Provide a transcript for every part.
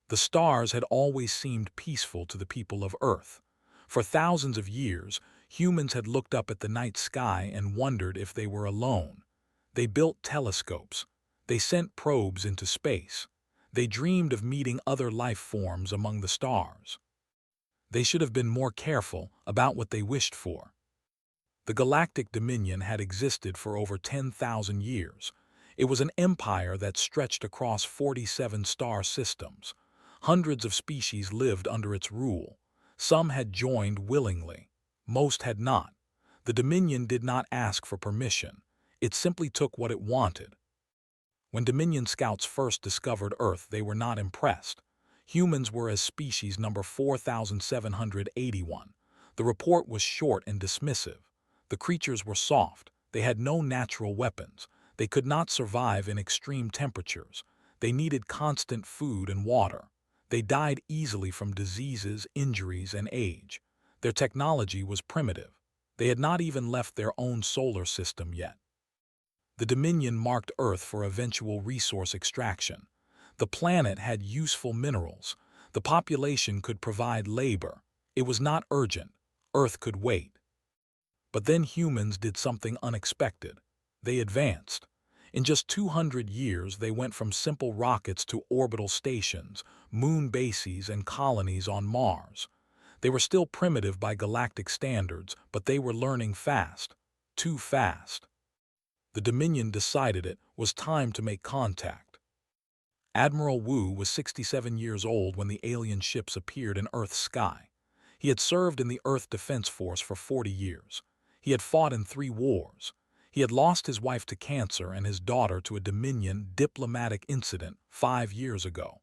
The stars had always seemed peaceful to the people of Earth. For thousands of years, humans had looked up at the night sky and wondered if they were alone. They built telescopes. They sent probes into space. They dreamed of meeting other life forms among the stars. They should have been more careful about what they wished for. The Galactic Dominion had existed for over 10,000 years. It was an empire that stretched across 47 star systems. Hundreds of species lived under its rule. Some had joined willingly. Most had not. The Dominion did not ask for permission. It simply took what it wanted. When Dominion scouts first discovered Earth, they were not impressed. Humans were as species number 4781. The report was short and dismissive. The creatures were soft. They had no natural weapons. They could not survive in extreme temperatures. They needed constant food and water. They died easily from diseases, injuries, and age. Their technology was primitive. They had not even left their own solar system yet. The Dominion marked Earth for eventual resource extraction. The planet had useful minerals. The population could provide labor. It was not urgent. Earth could wait. But then humans did something unexpected. They advanced. In just 200 years, they went from simple rockets to orbital stations, moon bases, and colonies on Mars. They were still primitive by galactic standards, but they were learning fast. Too fast. The Dominion decided it was time to make contact. Admiral Wu was 67 years old when the alien ships appeared in Earth's sky. He had served in the Earth Defense Force for 40 years. He had fought in 3 wars. He had lost his wife to cancer and his daughter to a Dominion diplomatic incident 5 years ago.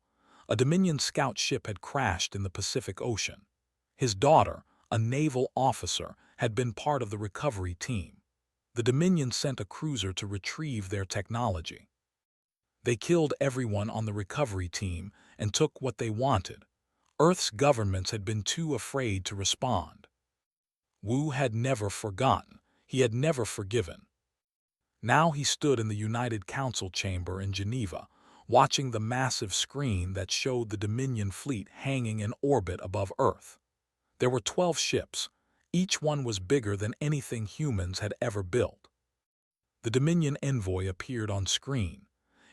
A Dominion scout ship had crashed in the Pacific Ocean. His daughter, a naval officer, had been part of the recovery team. The Dominion sent a cruiser to retrieve their technology. They killed everyone on the recovery team and took what they wanted. Earth's governments had been too afraid to respond. Wu had never forgotten. He had never forgiven. Now he stood in the United Council chamber in Geneva, watching the massive screen that showed the Dominion fleet hanging in orbit above Earth. There were 12 ships. Each one was bigger than anything humans had ever built. The Dominion envoy appeared on screen.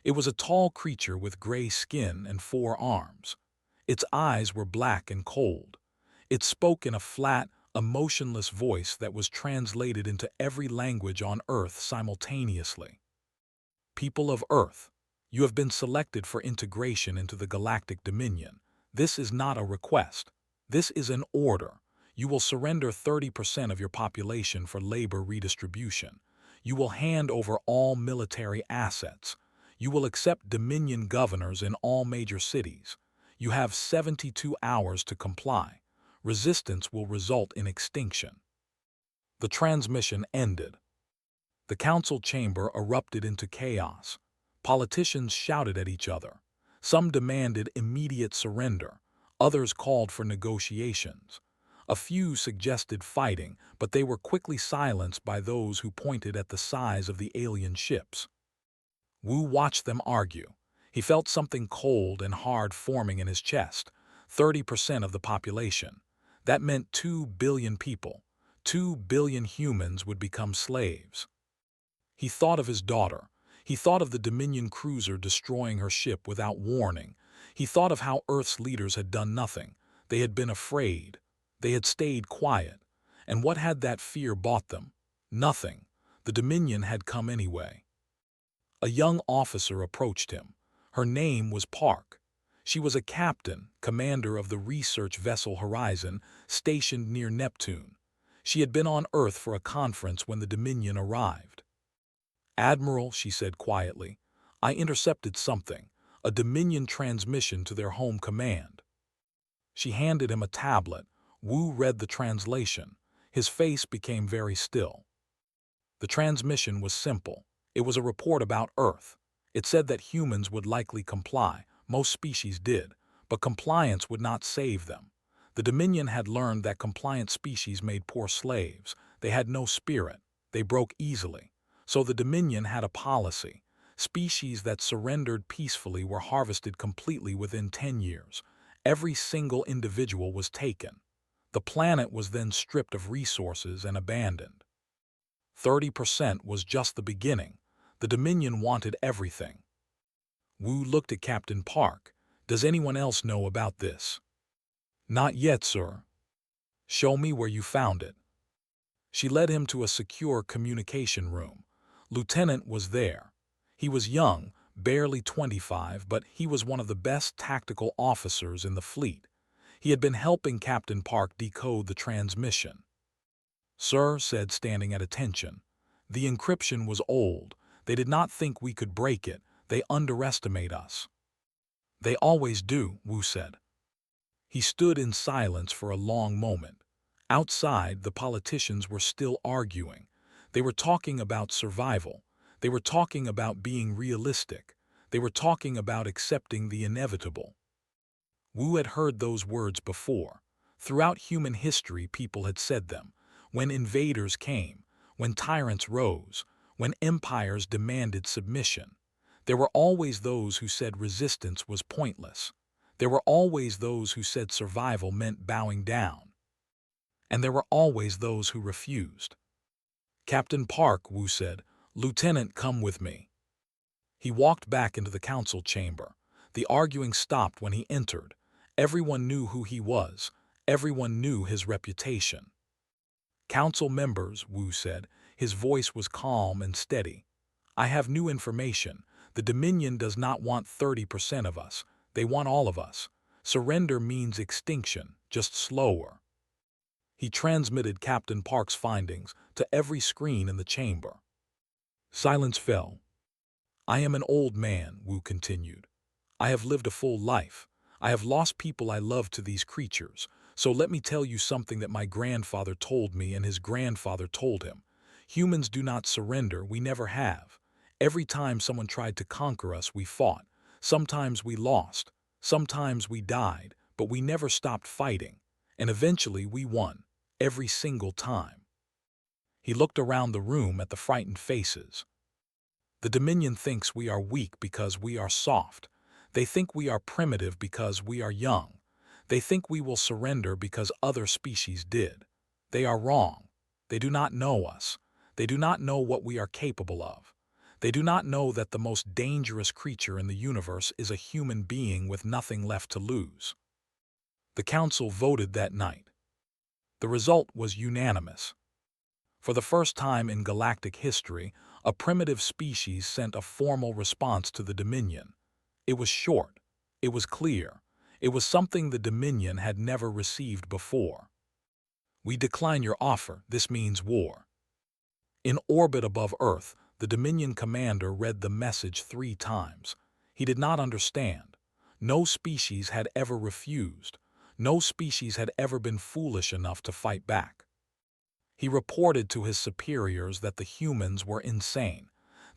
It was a tall creature with gray skin and 4 arms. Its eyes were black and cold. It spoke in a flat, emotionless voice that was translated into every language on Earth simultaneously. People of Earth, you have been selected for integration into the Galactic Dominion. This is not a request. This is an order. You will surrender 30% of your population for labor redistribution. You will hand over all military assets. You will accept Dominion governors in all major cities. You have 72 hours to comply. Resistance will result in extinction. The transmission ended. The council chamber erupted into chaos. Politicians shouted at each other. Some demanded immediate surrender. Others called for negotiations. A few suggested fighting, but they were quickly silenced by those who pointed at the size of the alien ships. Wu watched them argue. He felt something cold and hard forming in his chest. 30% of the population. That meant 2 billion people. 2 billion humans would become slaves. He thought of his daughter. He thought of the Dominion cruiser destroying her ship without warning. He thought of how Earth's leaders had done nothing. They had been afraid. They had stayed quiet. And what had that fear bought them? Nothing. The Dominion had come anyway. A young officer approached him. Her name was Park. She was a captain, commander of the research vessel Horizon, stationed near Neptune. She had been on Earth for a conference when the Dominion arrived. "Admiral," she said quietly, "I intercepted something, a Dominion transmission to their home command." She handed him a tablet. Wu read the translation. His face became very still. The transmission was simple. It was a report about Earth. It said that humans would likely comply. Most species did, but compliance would not save them. The Dominion had learned that compliant species made poor slaves. They had no spirit. They broke easily. So the Dominion had a policy. Species that surrendered peacefully were harvested completely within 10 years. Every single individual was taken. The planet was then stripped of resources and abandoned. 30% was just the beginning. The Dominion wanted everything. Wu looked at Captain Park. Does anyone else know about this? Not yet, sir. Show me where you found it. She led him to a secure communication room. Lieutenant was there. He was young, barely 25, but he was one of the best tactical officers in the fleet. He had been helping Captain Park decode the transmission. Sir said, standing at attention, the encryption was old. They did not think we could break it. They underestimate us. They always do, Wu said. He stood in silence for a long moment. Outside, the politicians were still arguing. They were talking about survival. They were talking about being realistic. They were talking about accepting the inevitable. Wu had heard those words before. Throughout human history, people had said them. When invaders came, when tyrants rose, when empires demanded submission, there were always those who said resistance was pointless. There were always those who said survival meant bowing down. And there were always those who refused. Captain Park, Wu said, Lieutenant, come with me. He walked back into the council chamber. The arguing stopped when he entered. Everyone knew who he was. Everyone knew his reputation. Council members, Wu said. His voice was calm and steady. I have new information. The Dominion does not want 30% of us. They want all of us. Surrender means extinction, just slower. He transmitted Captain Park's findings to every screen in the chamber. Silence fell. I am an old man, Wu continued. I have lived a full life. I have lost people I love to these creatures. So let me tell you something that my grandfather told me and his grandfather told him. Humans do not surrender, we never have. Every time someone tried to conquer us, we fought. Sometimes we lost. Sometimes we died, but we never stopped fighting. And eventually we won, every single time. He looked around the room at the frightened faces. The Dominion thinks we are weak because we are soft. They think we are primitive because we are young. They think we will surrender because other species did. They are wrong. They do not know us. They do not know what we are capable of. They do not know that the most dangerous creature in the universe is a human being with nothing left to lose. The council voted that night. The result was unanimous. For the first time in galactic history, a primitive species sent a formal response to the Dominion. It was short. It was clear. It was something the Dominion had never received before. We decline your offer. This means war. In orbit above Earth, the Dominion commander read the message 3 times. He did not understand. No species had ever refused. No species had ever been foolish enough to fight back. He reported to his superiors that the humans were insane.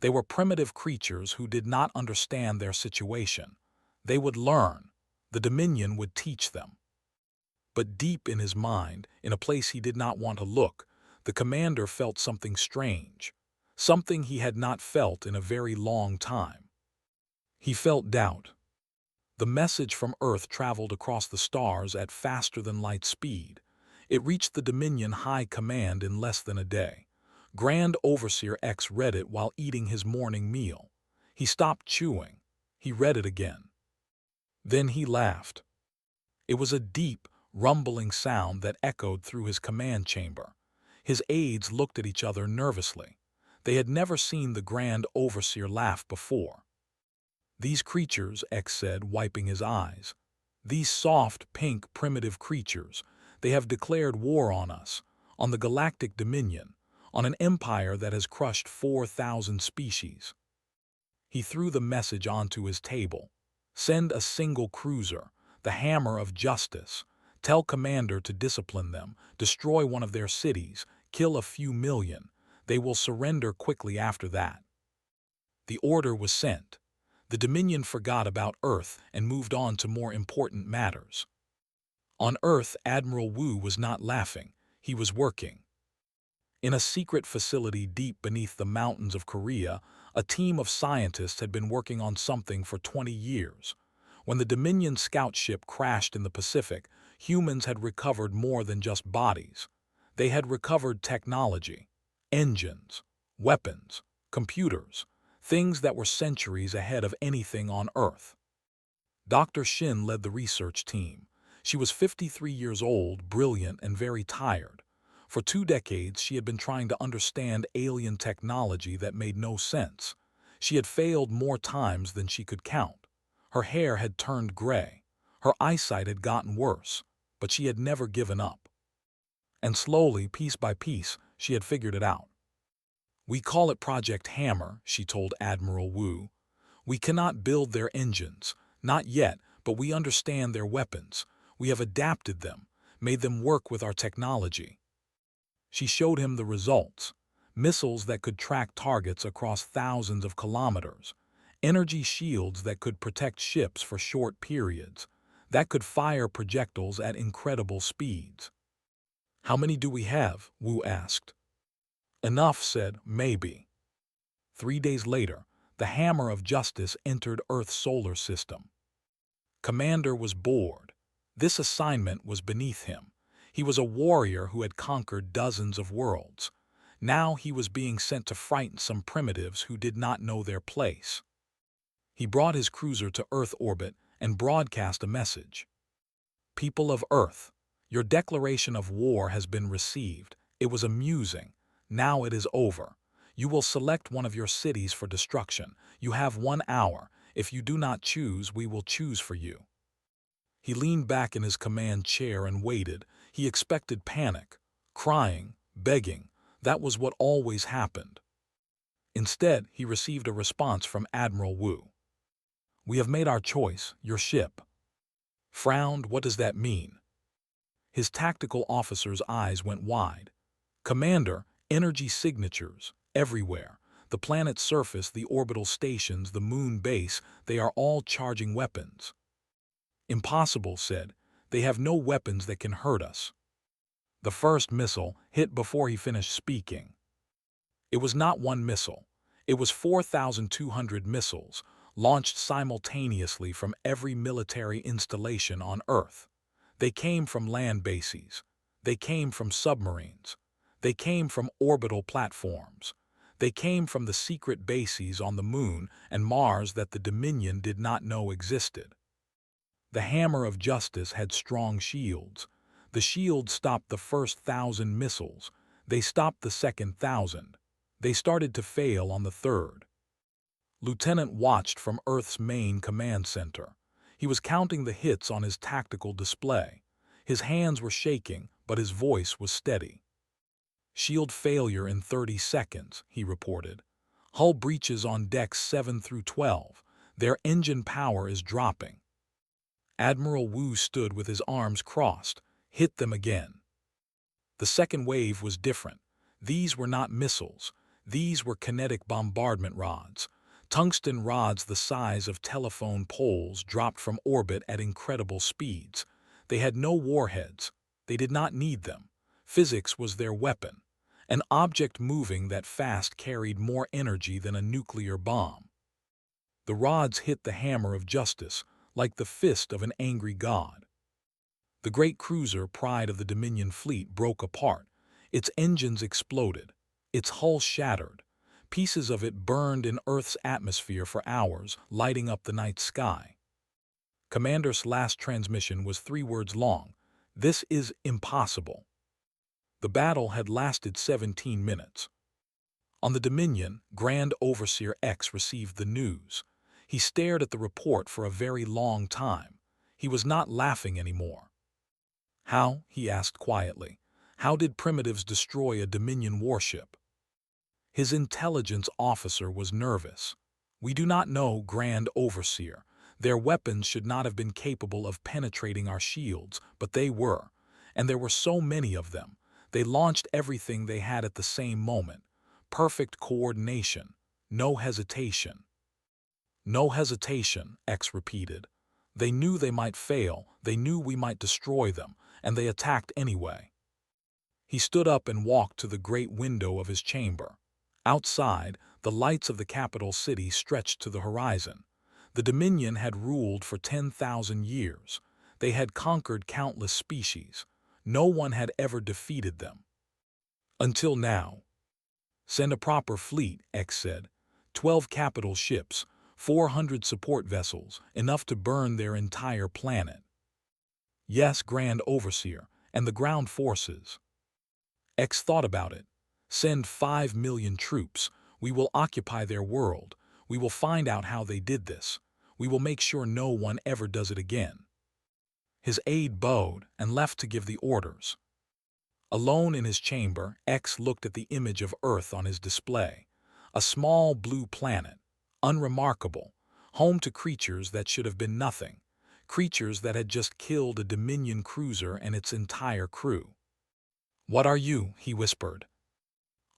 They were primitive creatures who did not understand their situation. They would learn. The Dominion would teach them. But deep in his mind, in a place he did not want to look, the commander felt something strange, something he had not felt in a very long time. He felt doubt. The message from Earth traveled across the stars at faster-than-light speed. It reached the Dominion High Command in less than a day. Grand Overseer X read it while eating his morning meal. He stopped chewing. He read it again. Then he laughed. It was a deep, rumbling sound that echoed through his command chamber. His aides looked at each other nervously. They had never seen the Grand Overseer laugh before. These creatures, X said, wiping his eyes. These soft, pink, primitive creatures. They have declared war on us, on the Galactic Dominion, on an empire that has crushed 4,000 species. He threw the message onto his table. Send a single cruiser, the Hammer of Justice. Tell Commander to discipline them, destroy one of their cities, kill a few million. They will surrender quickly after that. The order was sent. The Dominion forgot about Earth and moved on to more important matters. On Earth, Admiral Wu was not laughing. He was working. In a secret facility deep beneath the mountains of Korea, A team of scientists had been working on something for 20 years. When the Dominion scout ship crashed in the Pacific, humans had recovered more than just bodies. They had recovered technology, engines, weapons, computers, things that were centuries ahead of anything on Earth. Dr. Shin led the research team. She was 53 years old, brilliant, and very tired. For 2 decades, she had been trying to understand alien technology that made no sense. She had failed more times than she could count. Her hair had turned gray. Her eyesight had gotten worse, but she had never given up. And slowly, piece by piece, she had figured it out. "We call it Project Hammer," she told Admiral Wu. "We cannot build their engines, not yet, but we understand their weapons. We have adapted them, made them work with our technology." She showed him the results. Missiles that could track targets across thousands of kilometers. Energy shields that could protect ships for short periods. That could fire projectiles at incredible speeds. "How many do we have?" Wu asked. "Enough," said, "maybe." 3 days later, the Hammer of Justice entered Earth's solar system. Commander was bored. This assignment was beneath him. He was a warrior who had conquered dozens of worlds. Now he was being sent to frighten some primitives who did not know their place. He brought his cruiser to Earth orbit and broadcast a message. "People of Earth, your declaration of war has been received. It was amusing. Now it is over. You will select one of your cities for destruction. You have 1 hour. If you do not choose, we will choose for you." He leaned back in his command chair and waited. He expected panic, crying, begging. That was what always happened. Instead, he received a response from Admiral Wu. "We have made our choice, your ship." Frowned, "What does that mean?" His tactical officer's eyes went wide. "Commander, energy signatures, everywhere. The planet's surface, the orbital stations, the moon base, they are all charging weapons." "Impossible," said. "They have no weapons that can hurt us." The first missile hit before he finished speaking. It was not one missile. It was 4,200 missiles, launched simultaneously from every military installation on Earth. They came from land bases. They came from submarines. They came from orbital platforms. They came from the secret bases on the Moon and Mars that the Dominion did not know existed. The Hammer of Justice had strong shields. The shields stopped the first 1,000 missiles. They stopped the second 1,000. They started to fail on the third. Lieutenant watched from Earth's main command center. He was counting the hits on his tactical display. His hands were shaking, but his voice was steady. "Shield failure in 30 seconds, he reported. "Hull breaches on decks 7 through 12. Their engine power is dropping." Admiral Wu stood with his arms crossed. "Hit them again." The second wave was different. These were not missiles. These were kinetic bombardment rods. Tungsten rods the size of telephone poles dropped from orbit at incredible speeds. They had no warheads. They did not need them. Physics was their weapon. An object moving that fast carried more energy than a nuclear bomb. The rods hit the Hammer of Justice like the fist of an angry god. The great cruiser, pride of the Dominion fleet, broke apart. Its engines exploded. Its hull shattered. Pieces of it burned in Earth's atmosphere for hours, lighting up the night sky. Commander's last transmission was 3 words long. "This is impossible." The battle had lasted 17 minutes. On the Dominion, Grand Overseer X received the news. He stared at the report for a very long time. He was not laughing anymore. "How?" he asked quietly. "How did primitives destroy a Dominion warship?" His intelligence officer was nervous. "We do not know, Grand Overseer. Their weapons should not have been capable of penetrating our shields, but they were. And there were so many of them. They launched everything they had at the same moment. Perfect coordination. No hesitation." "No hesitation," X repeated. "They knew they might fail, they knew we might destroy them, and they attacked anyway." He stood up and walked to the great window of his chamber. Outside, The lights of the capital city stretched to the horizon. The Dominion had ruled for 10,000 years. They had conquered countless species. No one had ever defeated them. Until now. Send a proper fleet, X said. 12 capital ships, 400 support vessels, enough to burn their entire planet. Yes, Grand Overseer, and the ground forces. X thought about it. Send 5 million troops. We will occupy their world. We will find out how they did this. We will make sure no one ever does it again. His aide bowed and left to give the orders. Alone in his chamber, X looked at the image of Earth on his display. A small blue planet, unremarkable, home to creatures that should have been nothing, creatures that had just killed a Dominion cruiser and its entire crew. "What are you?" he whispered.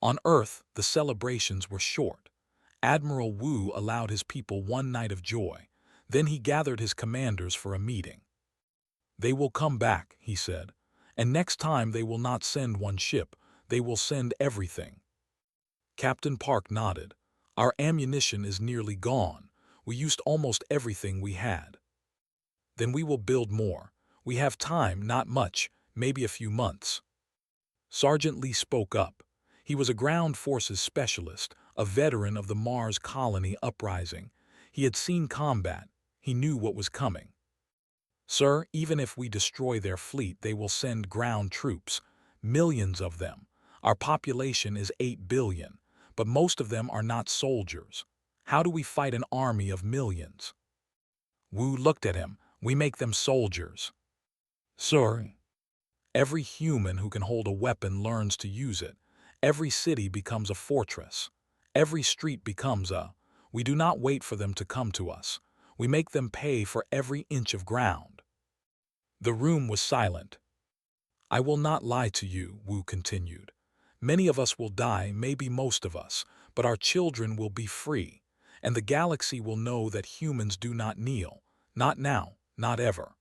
On Earth, the celebrations were short. Admiral Wu allowed his people one night of joy. Then he gathered his commanders for a meeting. "They will come back," he said, "and next time they will not send one ship, they will send everything." Captain Park nodded. "Our ammunition is nearly gone. We used almost everything we had." "Then we will build more. We have time, not much, maybe a few months." Sergeant Lee spoke up. He was a ground forces specialist, a veteran of the Mars colony uprising. He had seen combat. He knew what was coming. "Sir, even if we destroy their fleet, they will send ground troops. Millions of them. Our population is 8 billion, but most of them are not soldiers. How do we fight an army of millions?" Wu looked at him. "We make them soldiers." "Sir." "Every human who can hold a weapon learns to use it. Every city becomes a fortress. Every street becomes a... We do not wait for them to come to us. We make them pay for every inch of ground." The room was silent. "I will not lie to you," Wu continued. "Many of us will die, maybe most of us, but our children will be free, and the galaxy will know that humans do not kneel. Not now, not ever."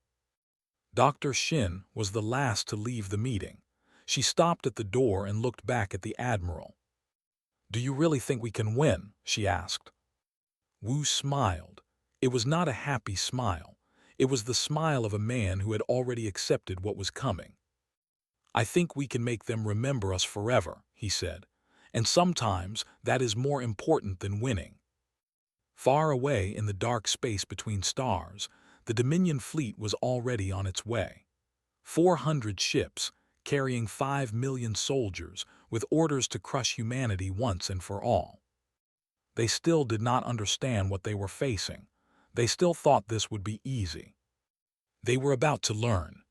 Dr. Shin was the last to leave the meeting. She stopped at the door and looked back at the Admiral. "Do you really think we can win?" she asked. Wu smiled. It was not a happy smile. It was the smile of a man who had already accepted what was coming. "I think we can make them remember us forever," he said. "And sometimes that is more important than winning." Far away in the dark space between stars, the Dominion fleet was already on its way. 400 ships, carrying 5 million soldiers, with orders to crush humanity once and for all. They still did not understand what they were facing. They still thought this would be easy. They were about to learn.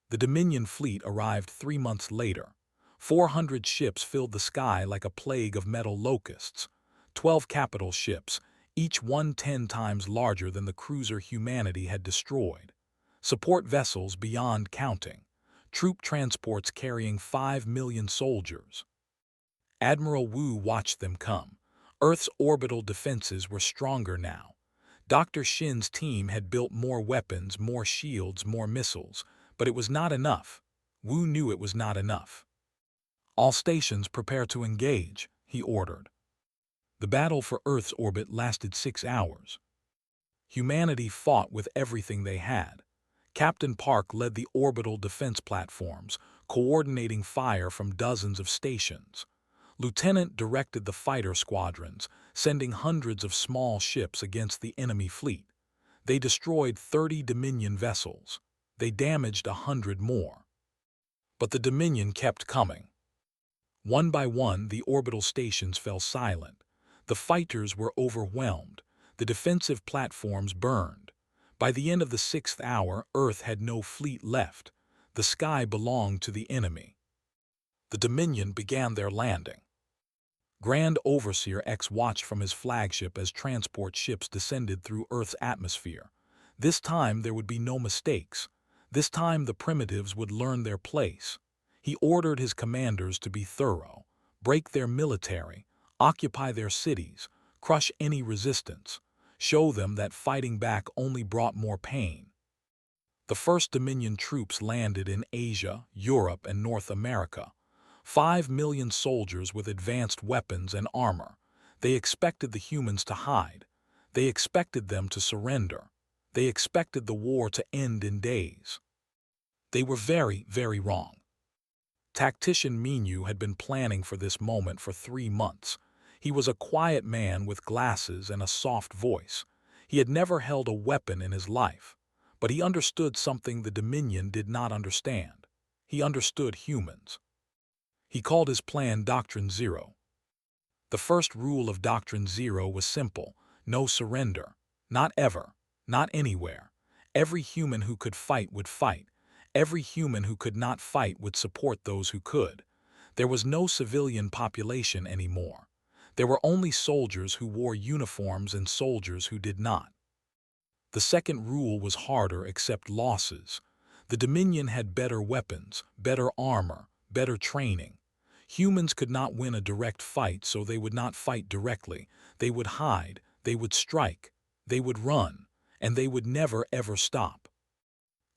The Dominion fleet arrived 3 months later. 400 ships filled the sky like a plague of metal locusts. 12 capital ships, each one 10 times larger than the cruiser humanity had destroyed. Support vessels beyond counting. Troop transports carrying 5 million soldiers. Admiral Wu watched them come. Earth's orbital defenses were stronger now. Dr. Shin's team had built more weapons, more shields, more missiles, but it was not enough. Wu knew it was not enough. "All stations prepare to engage," he ordered. The battle for Earth's orbit lasted 6 hours. Humanity fought with everything they had. Captain Park led the orbital defense platforms, coordinating fire from dozens of stations. Lieutenant directed the fighter squadrons, sending hundreds of small ships against the enemy fleet. They destroyed 30 Dominion vessels. They damaged 100 more. But the Dominion kept coming. One by one, the orbital stations fell silent. The fighters were overwhelmed. The defensive platforms burned. By the end of the 6th hour, Earth had no fleet left. The sky belonged to the enemy. The Dominion began their landing. Grand Overseer X watched from his flagship as transport ships descended through Earth's atmosphere. This time there would be no mistakes. This time the primitives would learn their place. He ordered his commanders to be thorough, break their military, occupy their cities, crush any resistance, show them that fighting back only brought more pain. The first Dominion troops landed in Asia, Europe, and North America. 5 million soldiers with advanced weapons and armor. They expected the humans to hide. They expected them to surrender. They expected the war to end in days. They were very, very wrong. Tactician Minu had been planning for this moment for 3 months. He was a quiet man with glasses and a soft voice. He had never held a weapon in his life, but he understood something the Dominion did not understand. He understood humans. He called his plan Doctrine Zero. The first rule of Doctrine Zero was simple: no surrender. Not ever. Not anywhere. Every human who could fight would fight. Every human who could not fight would support those who could. There was no civilian population anymore. There were only soldiers who wore uniforms and soldiers who did not. The second rule was harder, accept losses. The Dominion had better weapons, better armor, better training. Humans could not win a direct fight, so they would not fight directly. They would hide, they would strike, they would run, and they would never ever stop.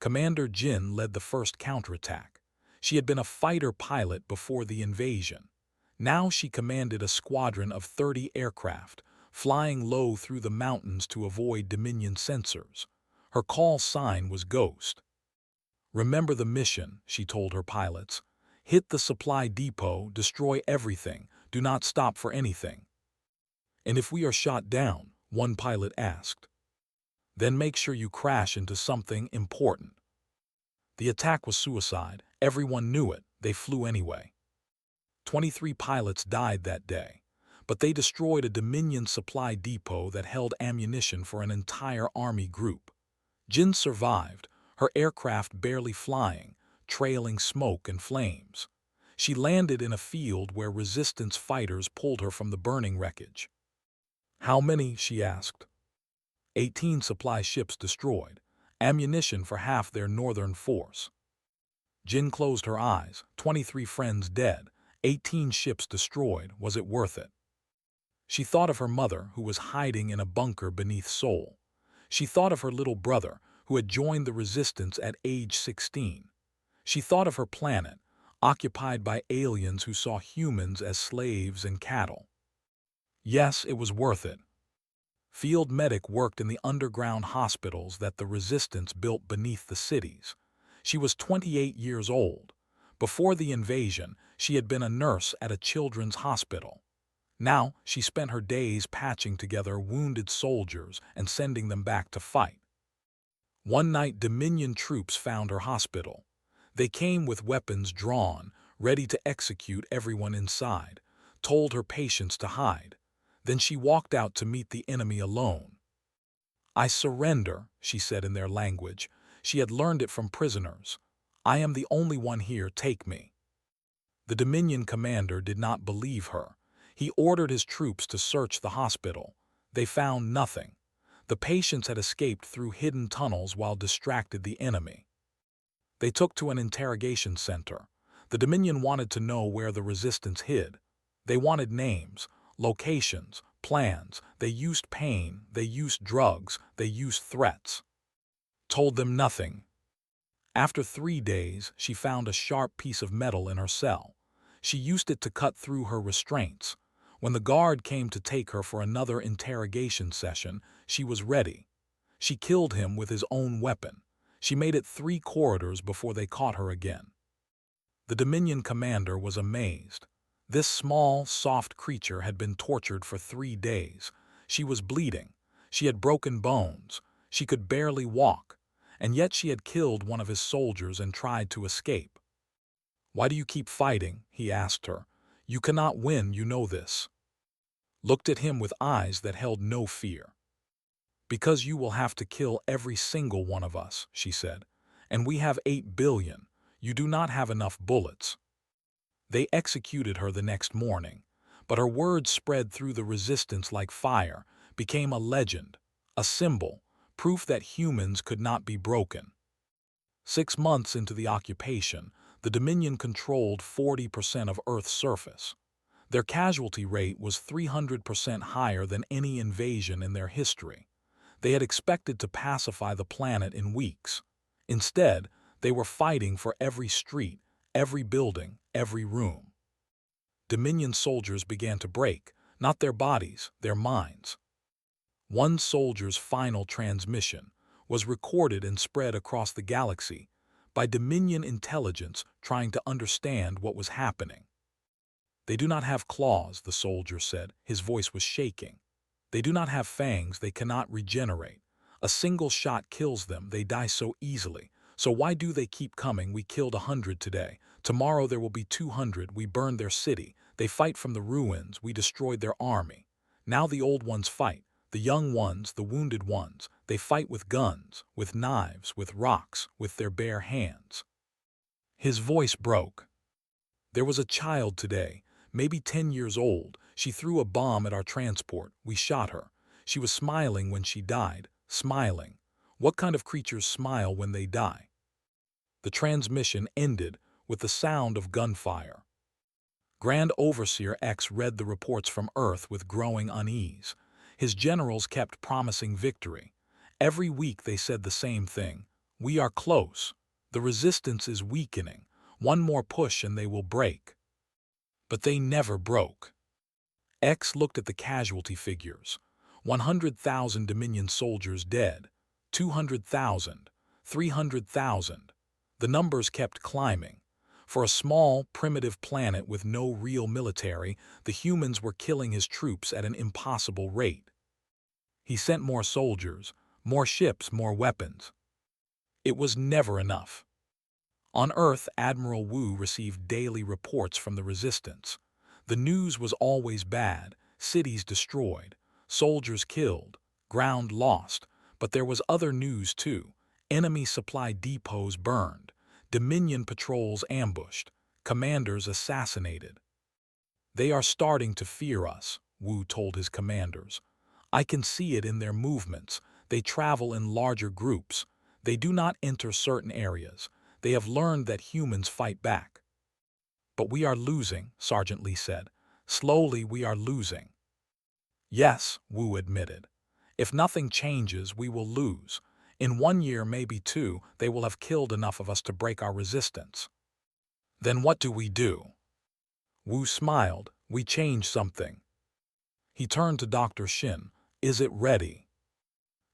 Commander Jin led the first counterattack. She had been a fighter pilot before the invasion. Now she commanded a squadron of 30 aircraft, flying low through the mountains to avoid Dominion sensors. Her call sign was Ghost. Remember the mission, she told her pilots. Hit the supply depot, destroy everything, do not stop for anything. And if we are shot down, one pilot asked, then make sure you crash into something important. The attack was suicide. Everyone knew it. They flew anyway. 23 pilots died that day, but they destroyed a Dominion supply depot that held ammunition for an entire army group. Jin survived, her aircraft barely flying, trailing smoke and flames. She landed in a field where resistance fighters pulled her from the burning wreckage. How many? She asked. 18 supply ships destroyed, ammunition for half their northern force. Jin closed her eyes. 23 friends dead, 18 ships destroyed. Was it worth it? She thought of her mother, who was hiding in a bunker beneath Seoul. She thought of her little brother, who had joined the resistance at age 16. She thought of her planet, occupied by aliens who saw humans as slaves and cattle. Yes, it was worth it. Field Medic worked in the underground hospitals that the resistance built beneath the cities. She was 28 years old. Before the invasion, she had been a nurse at a children's hospital. Now, she spent her days patching together wounded soldiers and sending them back to fight. One night, Dominion troops found her hospital. They came with weapons drawn, ready to execute everyone inside, told her patients to hide. Then she walked out to meet the enemy alone. I surrender, she said in their language. She had learned it from prisoners. I am the only one here, take me. The Dominion commander did not believe her. He ordered his troops to search the hospital. They found nothing. The patients had escaped through hidden tunnels while distracted the enemy. They took to an interrogation center. The Dominion wanted to know where the resistance hid. They wanted names, locations, plans. They used pain, they used drugs, they used threats. Told them nothing. After 3 days, she found a sharp piece of metal in her cell. She used it to cut through her restraints. When the guard came to take her for another interrogation session, she was ready. She killed him with his own weapon. She made it 3 corridors before they caught her again. The Dominion commander was amazed. This small, soft creature had been tortured for 3 days. She was bleeding. She had broken bones. She could barely walk. And yet she had killed one of his soldiers and tried to escape. Why do you keep fighting? He asked her. You cannot win, you know this. Looked at him with eyes that held no fear. Because you will have to kill every single one of us, she said. And we have 8 billion. You do not have enough bullets. They executed her the next morning, but her words spread through the resistance like fire, became a legend, a symbol, proof that humans could not be broken. 6 months into the occupation, the Dominion controlled 40% of Earth's surface. Their casualty rate was 300% higher than any invasion in their history. They had expected to pacify the planet in weeks. Instead, they were fighting for every street, every building, every room. Dominion soldiers began to break, Not their bodies, their minds. One soldier's final transmission was recorded and spread across the galaxy by Dominion intelligence trying to understand what was happening. They do not have claws, the soldier said. His voice was shaking. They do not have fangs, they cannot regenerate. A single shot kills them, they die so easily. So why do they keep coming? We killed 100 today. Tomorrow there will be 200. We burned their city. They fight from the ruins. We destroyed their army. Now the old ones fight. The young ones, the wounded ones. They fight with guns, with knives, with rocks, with their bare hands. His voice broke. There was a child today, maybe 10 years old. She threw a bomb at our transport. We shot her. She was smiling when she died. Smiling. What kind of creatures smile when they die? The transmission ended with the sound of gunfire. Grand Overseer X read the reports from Earth with growing unease. His generals kept promising victory. Every week they said the same thing. We are close. The resistance is weakening. One more push and they will break. But they never broke. X looked at the casualty figures. 100,000 Dominion soldiers dead. 200,000. 300,000. The numbers kept climbing. For a small, primitive planet with no real military, the humans were killing his troops at an impossible rate. He sent more soldiers, more ships, more weapons. It was never enough. On Earth, Admiral Wu received daily reports from the resistance. The news was always bad, cities destroyed, soldiers killed, ground lost, but there was other news too. Enemy supply depots burned, Dominion patrols ambushed, commanders assassinated. They are starting to fear us, Wu told his commanders. I can see it in their movements. They travel in larger groups. They do not enter certain areas. They have learned that humans fight back. But we are losing, Sergeant Lee said. Slowly we are losing. Yes, Wu admitted. If nothing changes, we will lose. In 1 year, maybe 2, they will have killed enough of us to break our resistance. Then what do we do? Wu smiled. We change something. He turned to Dr. Shin. Is it ready?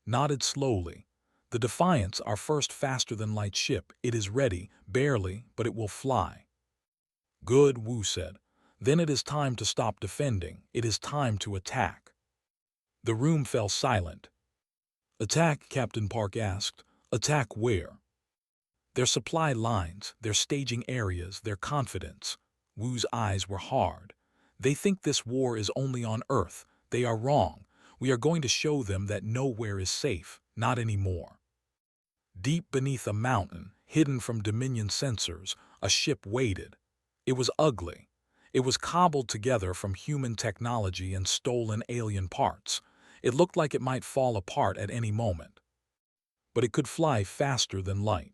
Nodded slowly. The Defiance, our first faster-than-light ship, it is ready, barely, but it will fly. Good, Wu said. Then it is time to stop defending. It is time to attack. The room fell silent. Attack, Captain Park asked. Attack where? Their supply lines, their staging areas, their confidence. Wu's eyes were hard. They think this war is only on Earth. They are wrong. We are going to show them that nowhere is safe, not anymore. Deep beneath a mountain, hidden from Dominion sensors, a ship waited. It was ugly. It was cobbled together from human technology and stolen alien parts. It looked like it might fall apart at any moment. But it could fly faster than light.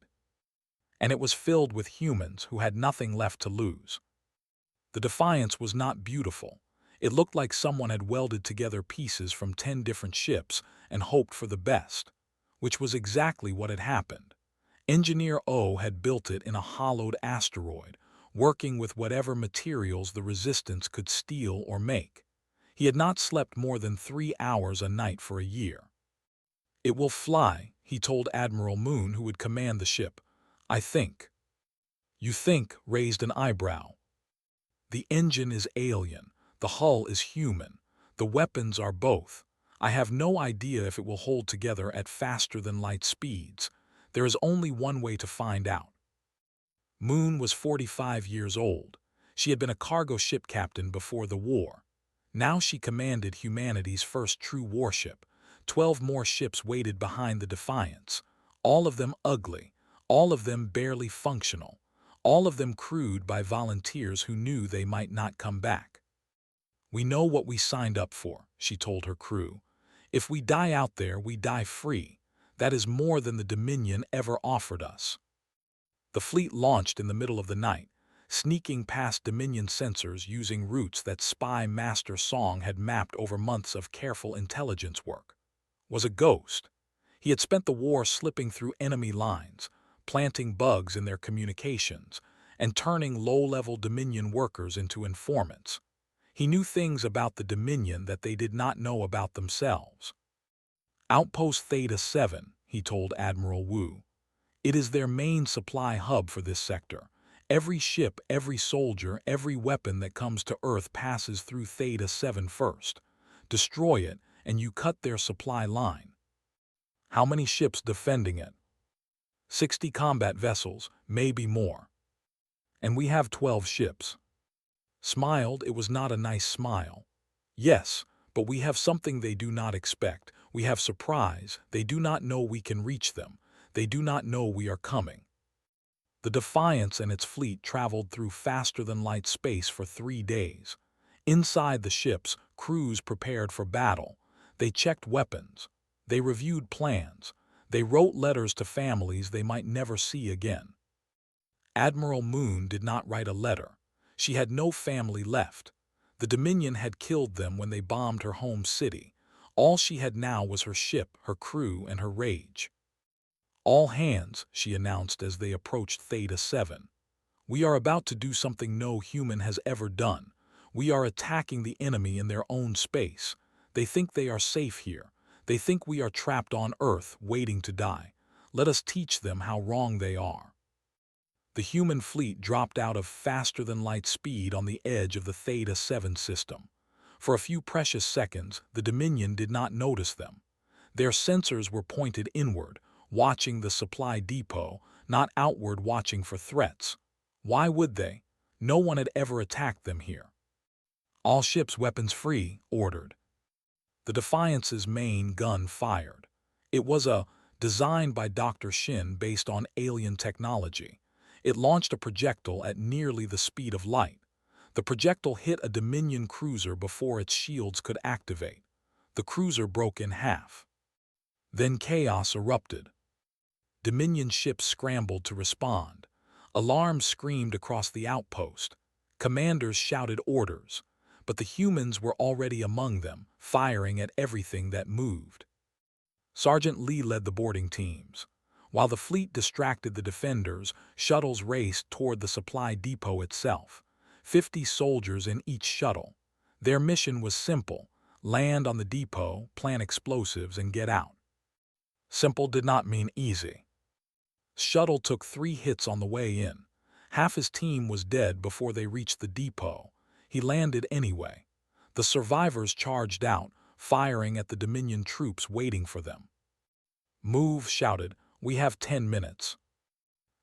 And it was filled with humans who had nothing left to lose. The Defiance was not beautiful. It looked like someone had welded together pieces from 10 different ships and hoped for the best, which was exactly what had happened. Engineer O had built it in a hollowed asteroid, working with whatever materials the Resistance could steal or make. He had not slept more than 3 hours a night for a year. It will fly, he told Admiral Moon, who would command the ship. I think. You think, raised an eyebrow. The engine is alien. The hull is human. The weapons are both. I have no idea if it will hold together at faster-than-light speeds. There is only one way to find out. Moon was 45 years old. She had been a cargo ship captain before the war. Now she commanded humanity's first true warship. 12 more ships waited behind the Defiance. All of them ugly. All of them barely functional. All of them crewed by volunteers who knew they might not come back. We know what we signed up for, she told her crew. If we die out there, we die free. That is more than the Dominion ever offered us. The fleet launched in the middle of the night, sneaking past Dominion sensors using routes that Spy Master Song had mapped over months of careful intelligence work. Was a ghost. He had spent the war slipping through enemy lines, planting bugs in their communications, and turning low-level Dominion workers into informants. He knew things about the Dominion that they did not know about themselves. Outpost Theta 7, he told Admiral Wu. It is their main supply hub for this sector. Every ship, every soldier, every weapon that comes to Earth passes through Theta 7 first. Destroy it, and you cut their supply line. How many ships defending it? 60 combat vessels, maybe more. And we have 12 ships. Smiled, it was not a nice smile. Yes, but we have something they do not expect. We have surprise. They do not know we can reach them. They do not know we are coming. The Defiance and its fleet traveled through faster-than-light space for 3 days. Inside the ships, crews prepared for battle. They checked weapons. They reviewed plans. They wrote letters to families they might never see again. Admiral Moon did not write a letter. She had no family left. The Dominion had killed them when they bombed her home city. All she had now was her ship, her crew, and her rage. All hands, she announced as they approached Theta 7. We are about to do something no human has ever done. We are attacking the enemy in their own space. They think they are safe here. They think we are trapped on Earth, waiting to die. Let us teach them how wrong they are. The human fleet dropped out of faster-than-light speed on the edge of the Theta 7 system. For a few precious seconds, the Dominion did not notice them. Their sensors were pointed inward, watching the supply depot, not outward watching for threats. Why would they? No one had ever attacked them here. All ships weapons free, ordered. The Defiance's main gun fired. It was designed by Dr. Shin based on alien technology. It launched a projectile at nearly the speed of light. The projectile hit a Dominion cruiser before its shields could activate. The cruiser broke in half. Then chaos erupted. Dominion ships scrambled to respond. Alarms screamed across the outpost. Commanders shouted orders. But the humans were already among them, firing at everything that moved. Sergeant Lee led the boarding teams. While the fleet distracted the defenders, shuttles raced toward the supply depot itself. 50 soldiers in each shuttle. Their mission was simple: land on the depot, plant explosives, and get out. Simple did not mean easy. Shuttle took 3 hits on the way in. Half his team was dead before they reached the depot. He landed anyway. The survivors charged out, firing at the Dominion troops waiting for them. Move, shouted. We have 10 minutes.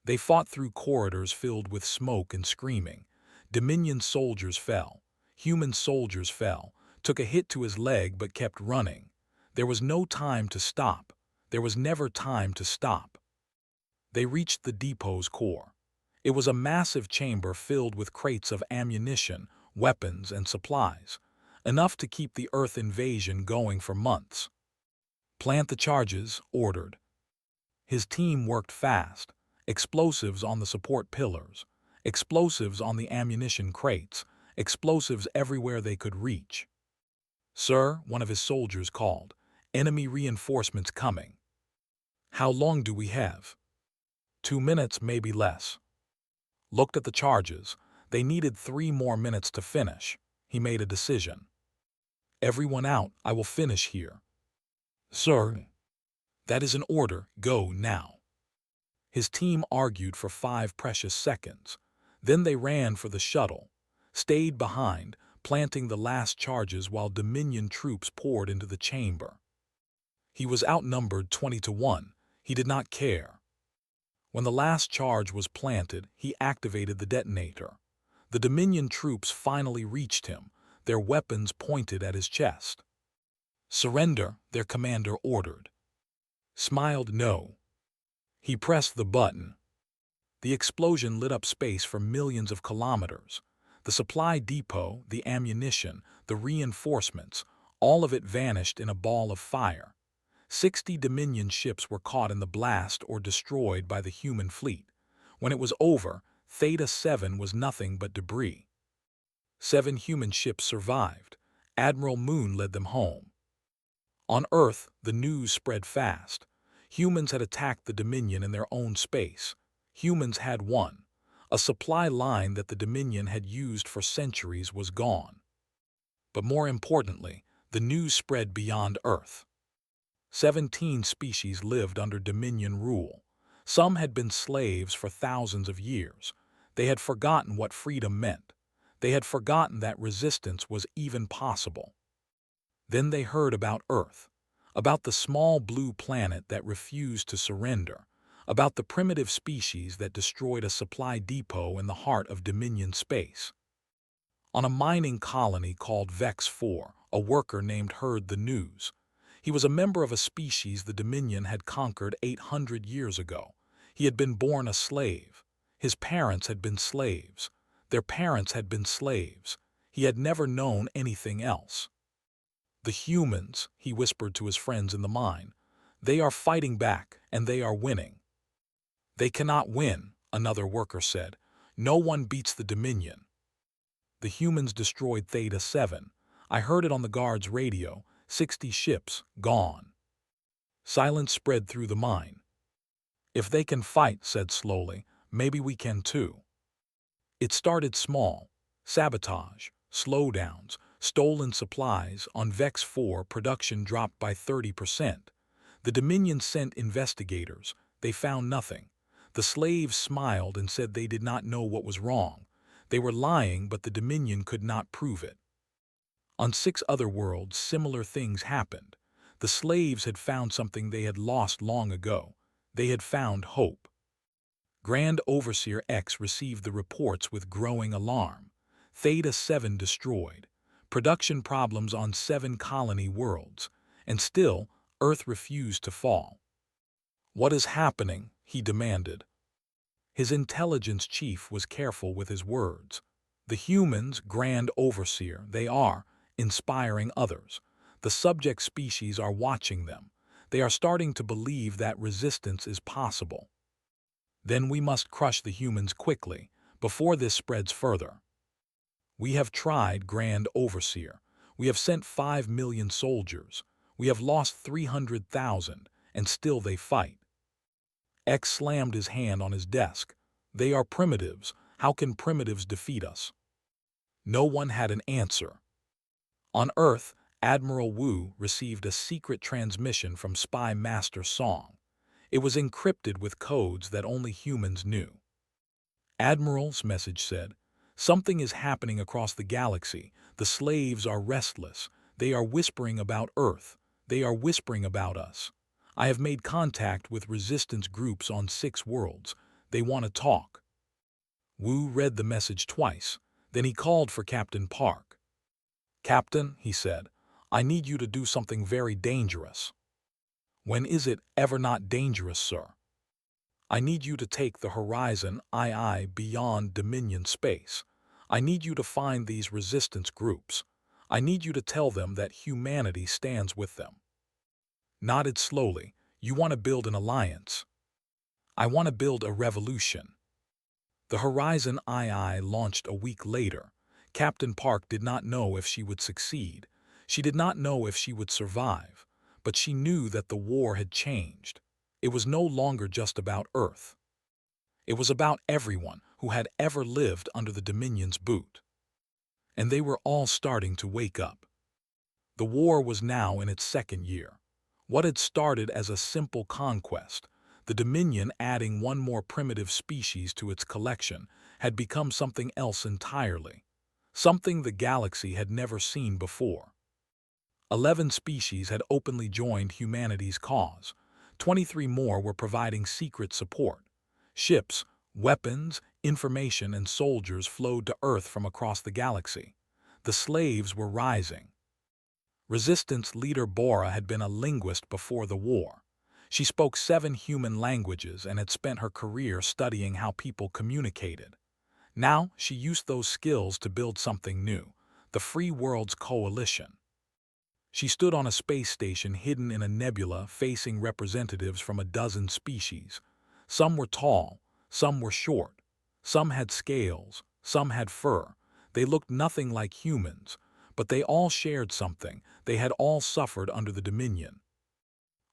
They fought through corridors filled with smoke and screaming. Dominion soldiers fell. Human soldiers fell, took a hit to his leg but kept running. There was no time to stop. There was never time to stop. They reached the depot's core. It was a massive chamber filled with crates of ammunition, weapons, and supplies, enough to keep the Earth invasion going for months. Plant the charges, ordered. His team worked fast. Explosives on the support pillars, explosives on the ammunition crates, explosives everywhere they could reach. Sir, one of his soldiers called. Enemy reinforcements coming. How long do we have? 2 minutes, maybe less. Looked at the charges. They needed 3 more minutes to finish. He made a decision. Everyone out, I will finish here. Sir. That is an order, go now. His team argued for 5 precious seconds. Then they ran for the shuttle, stayed behind, planting the last charges while Dominion troops poured into the chamber. He was outnumbered 20-1. He did not care. When the last charge was planted, he activated the detonator. The Dominion troops finally reached him, their weapons pointed at his chest. Surrender, their commander ordered. Smiled no. He pressed the button. The explosion lit up space for millions of kilometers. The supply depot, the ammunition, the reinforcements, all of it vanished in a ball of fire. 60 Dominion ships were caught in the blast or destroyed by the human fleet. When it was over, Theta 7 was nothing but debris. 7 human ships survived. Admiral Moon led them home. On Earth, the news spread fast. Humans had attacked the Dominion in their own space. Humans had won. A supply line that the Dominion had used for centuries was gone. But more importantly, the news spread beyond Earth. 17 species lived under Dominion rule. Some had been slaves for thousands of years. They had forgotten what freedom meant. They had forgotten that resistance was even possible. Then they heard about Earth, about the small blue planet that refused to surrender, about the primitive species that destroyed a supply depot in the heart of Dominion space. On a mining colony called Vex 4, a worker named heard the news. He was a member of a species the Dominion had conquered 800 years ago. He had been born a slave. His parents had been slaves. Their parents had been slaves. He had never known anything else. "The humans," he whispered to his friends in the mine, "they are fighting back, and they are winning." "They cannot win," another worker said. "No one beats the Dominion." "The humans destroyed Theta 7. I heard it on the guard's radio. 60 ships, gone." Silence spread through the mine. "If they can fight," said slowly, "maybe we can too." It started small. Sabotage, slowdowns, stolen supplies. On Vex 4, production dropped by 30%. The Dominion sent investigators. They found nothing. The slaves smiled and said they did not know what was wrong. They were lying, but the Dominion could not prove it. On 6 other worlds, similar things happened. The slaves had found something they had lost long ago. They had found hope. Grand Overseer X received the reports with growing alarm. Theta 7 destroyed. Production problems on 7 colony worlds. And still, Earth refused to fall. "What is happening?" he demanded. His intelligence chief was careful with his words. "The humans, Grand Overseer, they are inspiring others. The subject species are watching them. They are starting to believe that resistance is possible. Then we must crush the humans quickly, before this spreads further." "We have tried, Grand Overseer. We have sent 5 million soldiers. We have lost 300,000, and still they fight." X slammed his hand on his desk. "They are primitives. How can primitives defeat us?" No one had an answer. On Earth, Admiral Wu received a secret transmission from Spy Master Song. It was encrypted with codes that only humans knew. "Admiral's message said, 'Something is happening across the galaxy. The slaves are restless. They are whispering about Earth. They are whispering about us. I have made contact with resistance groups on 6 worlds. They want to talk.'" Wu read the message twice. Then he called for Captain Park. "Captain," he said, "I need you to do something very dangerous." "When is it ever not dangerous, sir?" "I need you to take the Horizon II beyond Dominion space. I need you to find these resistance groups. I need you to tell them that humanity stands with them." Nodded slowly. "You want to build an alliance?" "I want to build a revolution." The Horizon II launched a week later. Captain Park did not know if she would succeed. She did not know if she would survive. But she knew that the war had changed. It was no longer just about Earth. It was about everyone who had ever lived under the Dominion's boot. And they were all starting to wake up. The war was now in its 2nd year. What had started as a simple conquest, the Dominion adding one more primitive species to its collection, had become something else entirely. Something the galaxy had never seen before. 11 species had openly joined humanity's cause. 23 more were providing secret support. Ships, weapons, information, and soldiers flowed to Earth from across the galaxy. The slaves were rising. Resistance leader Bora had been a linguist before the war. She spoke 7 human languages and had spent her career studying how people communicated. Now she used those skills to build something new, the Free Worlds Coalition. She stood on a space station hidden in a nebula facing representatives from a dozen species. Some were tall, some were short, some had scales, some had fur. They looked nothing like humans, but they all shared something. They had all suffered under the Dominion.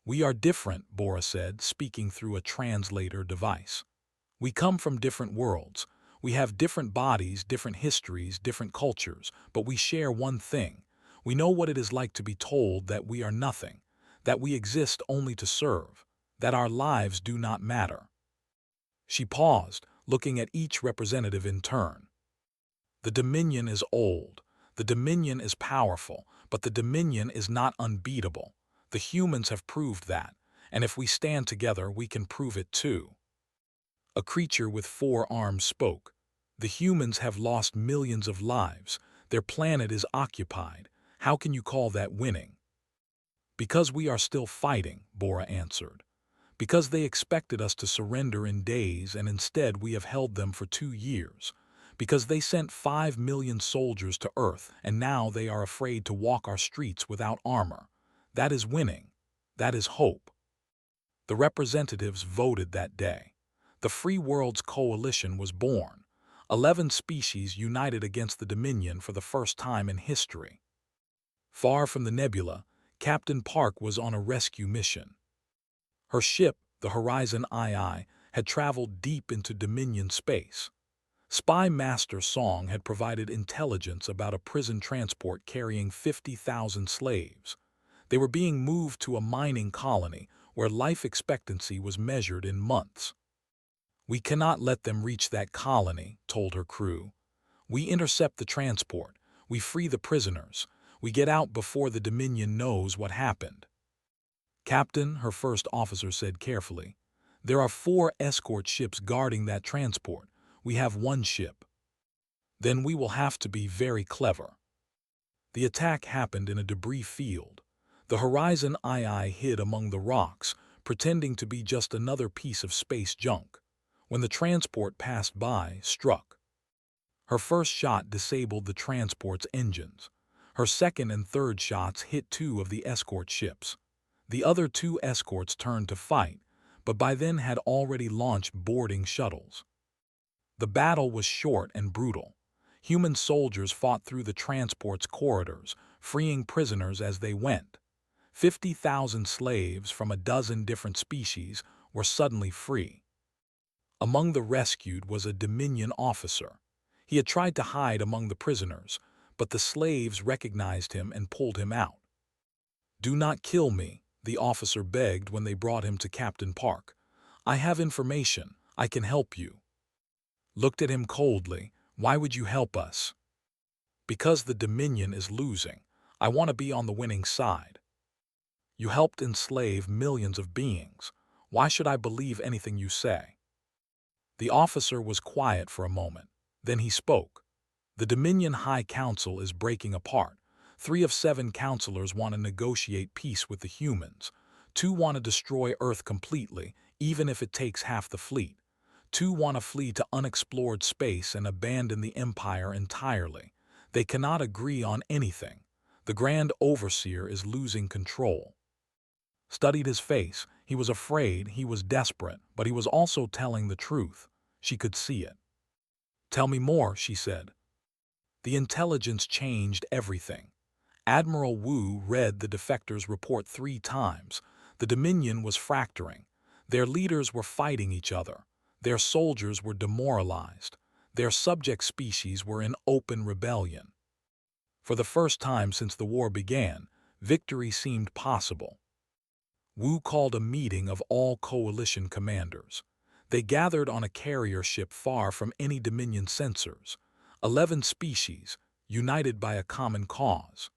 "We are different," Bora said, speaking through a translator device. "We come from different worlds. We have different bodies, different histories, different cultures, but we share one thing. We know what it is like to be told that we are nothing, that we exist only to serve, that our lives do not matter. She paused, looking at each representative in turn. The Dominion is old. The Dominion is powerful, but the Dominion is not unbeatable. The humans have proved that, and if we stand together, we can prove it too. A creature with 4 arms spoke. The humans have lost millions of lives. Their planet is occupied. How can you call that winning? Because we are still fighting, Bora answered. Because they expected us to surrender in days and instead we have held them for 2 years. Because they sent 5 million soldiers to Earth and now they are afraid to walk our streets without armor. That is winning. That is hope. The representatives voted that day. The Free Worlds Coalition was born. 11 species united against the Dominion for the first time in history. Far from the nebula, Captain Park was on a rescue mission. Her ship, the Horizon II, had traveled deep into Dominion space. Spy Master Song had provided intelligence about a prison transport carrying 50,000 slaves. They were being moved to a mining colony where life expectancy was measured in months. We cannot let them reach that colony, told her crew. We intercept the transport. We free the prisoners. We get out before the Dominion knows what happened. Captain, her first officer said carefully, there are 4 escort ships guarding that transport. We have 1 ship. Then we will have to be very clever. The attack happened in a debris field. The Horizon II hid among the rocks, pretending to be just another piece of space junk. When the transport passed by, struck. Her first shot disabled the transport's engines. Her second and third shots hit 2 of the escort ships. The other 2 escorts turned to fight, but by then had already launched boarding shuttles. The battle was short and brutal. Human soldiers fought through the transport's corridors, freeing prisoners as they went. 50,000 slaves from a dozen different species were suddenly free. Among the rescued was a Dominion officer. He had tried to hide among the prisoners, but the slaves recognized him and pulled him out. Do not kill me, the officer begged when they brought him to Captain Park. I have information. I can help you. Looked at him coldly. Why would you help us? Because the Dominion is losing. I want to be on the winning side. You helped enslave millions of beings. Why should I believe anything you say? The officer was quiet for a moment. Then he spoke. The Dominion High Council is breaking apart. 3 of 7 counselors want to negotiate peace with the humans. 2 want to destroy Earth completely, even if it takes half the fleet. 2 want to flee to unexplored space and abandon the Empire entirely. They cannot agree on anything. The Grand Overseer is losing control. Studied his face. He was afraid, he was desperate, but he was also telling the truth. She could see it. Tell me more, she said. The intelligence changed everything. Admiral Wu read the defectors' report 3 times. The Dominion was fracturing. Their leaders were fighting each other. Their soldiers were demoralized. Their subject species were in open rebellion. For the first time since the war began, victory seemed possible. Wu called a meeting of all coalition commanders. They gathered on a carrier ship far from any Dominion sensors. 11 species, united by a common cause.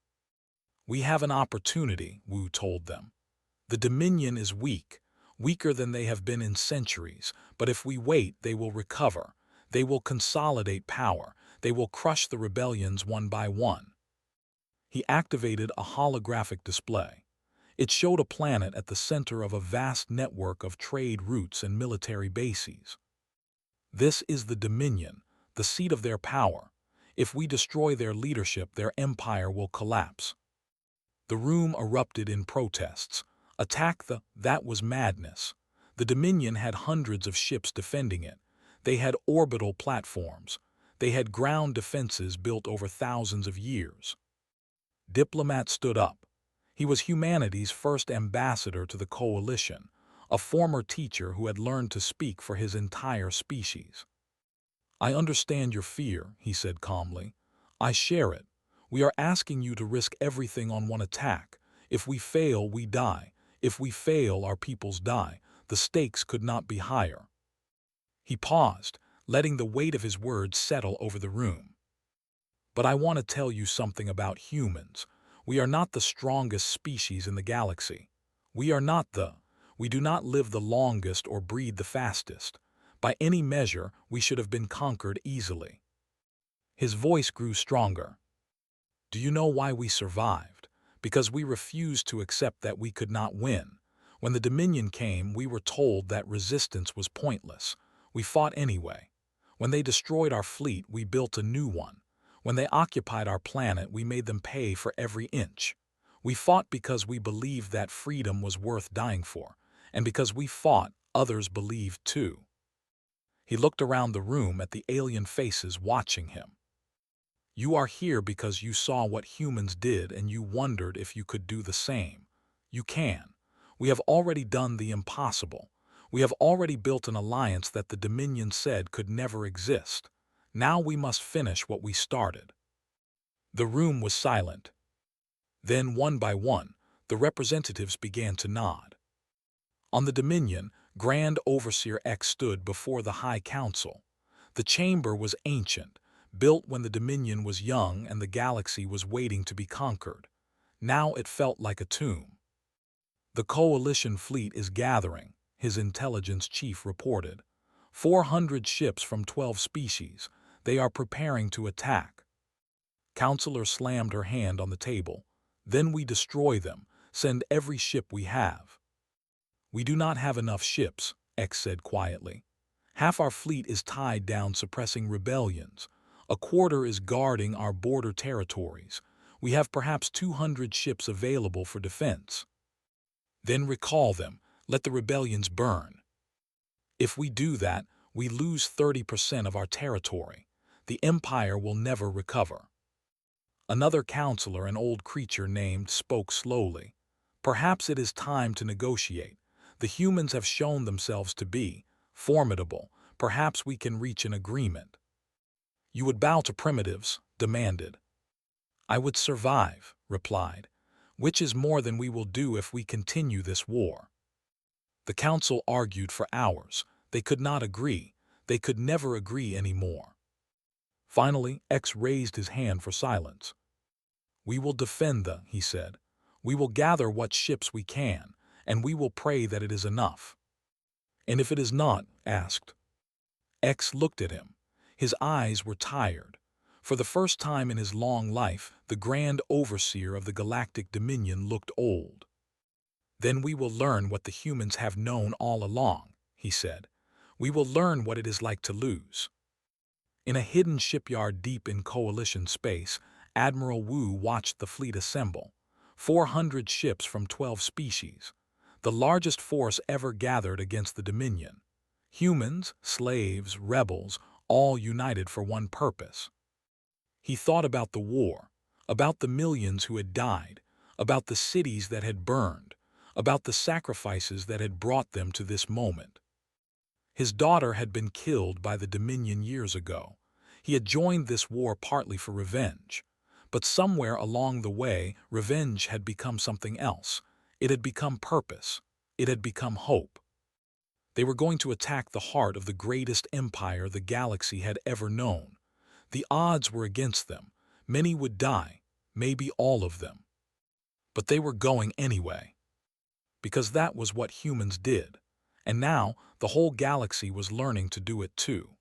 We have an opportunity, Wu told them. The Dominion is weak, weaker than they have been in centuries, but if we wait, they will recover. They will consolidate power. They will crush the rebellions one by one. He activated a holographic display. It showed a planet at the center of a vast network of trade routes and military bases. This is the Dominion, the seat of their power. If we destroy their leadership, their empire will collapse. The room erupted in protests. That was madness. The Dominion had hundreds of ships defending it. They had orbital platforms. They had ground defenses built over thousands of years. Diplomat stood up. He was humanity's first ambassador to the coalition, a former teacher who had learned to speak for his entire species. I understand your fear, he said calmly. I share it. We are asking you to risk everything on one attack. If we fail, we die. If we fail, our peoples die. The stakes could not be higher." He paused, letting the weight of his words settle over the room. "But I want to tell you something about humans. We are not the strongest species in the galaxy. We do not live the longest or breed the fastest. By any measure, we should have been conquered easily." His voice grew stronger. "Do you know why we survived? Because we refused to accept that we could not win. When the Dominion came, we were told that resistance was pointless. We fought anyway. When they destroyed our fleet, we built a new one. When they occupied our planet, we made them pay for every inch. We fought because we believed that freedom was worth dying for, and because we fought, others believed too." He looked around the room at the alien faces watching him. "You are here because you saw what humans did and you wondered if you could do the same. You can. We have already done the impossible. We have already built an alliance that the Dominion said could never exist. Now we must finish what we started." The room was silent. Then, one by one, the representatives began to nod. On the Dominion, Grand Overseer X stood before the High Council. The chamber was ancient, built when the Dominion was young and the galaxy was waiting to be conquered. Now it felt like a tomb. "The Coalition fleet is gathering," his intelligence chief reported. 400 ships from 12 species. They are preparing to attack." Counselor slammed her hand on the table. "Then we destroy them, send every ship we have." "We do not have enough ships," X said quietly. "Half our fleet is tied down suppressing rebellions. A quarter is guarding our border territories. We have perhaps 200 ships available for defense." "Then recall them. Let the rebellions burn." "If we do that, we lose 30% of our territory. The Empire will never recover." Another counselor, an old creature named, spoke slowly. "Perhaps it is time to negotiate. The humans have shown themselves to be formidable. Perhaps we can reach an agreement." "You would bow to primitives?" demanded. "I would survive," replied, "which is more than we will do if we continue this war." The council argued for hours. They could not agree. They could never agree anymore. Finally, X raised his hand for silence. "We will defend he said. "We will gather what ships we can, and we will pray that it is enough." "And if it is not?" asked. X looked at him. His eyes were tired. For the first time in his long life, the Grand Overseer of the Galactic Dominion looked old. "Then we will learn what the humans have known all along," he said. "We will learn what it is like to lose." In a hidden shipyard deep in Coalition space, Admiral Wu watched the fleet assemble. 400 ships from 12 species. The largest force ever gathered against the Dominion. Humans, slaves, rebels, all united for one purpose. He thought about the war, about the millions who had died, about the cities that had burned, about the sacrifices that had brought them to this moment. His daughter had been killed by the Dominion years ago. He had joined this war partly for revenge. But somewhere along the way, revenge had become something else. It had become purpose. It had become hope. They were going to attack the heart of the greatest empire the galaxy had ever known. The odds were against them. Many would die, maybe all of them. But they were going anyway. Because that was what humans did. And now, the whole galaxy was learning to do it too.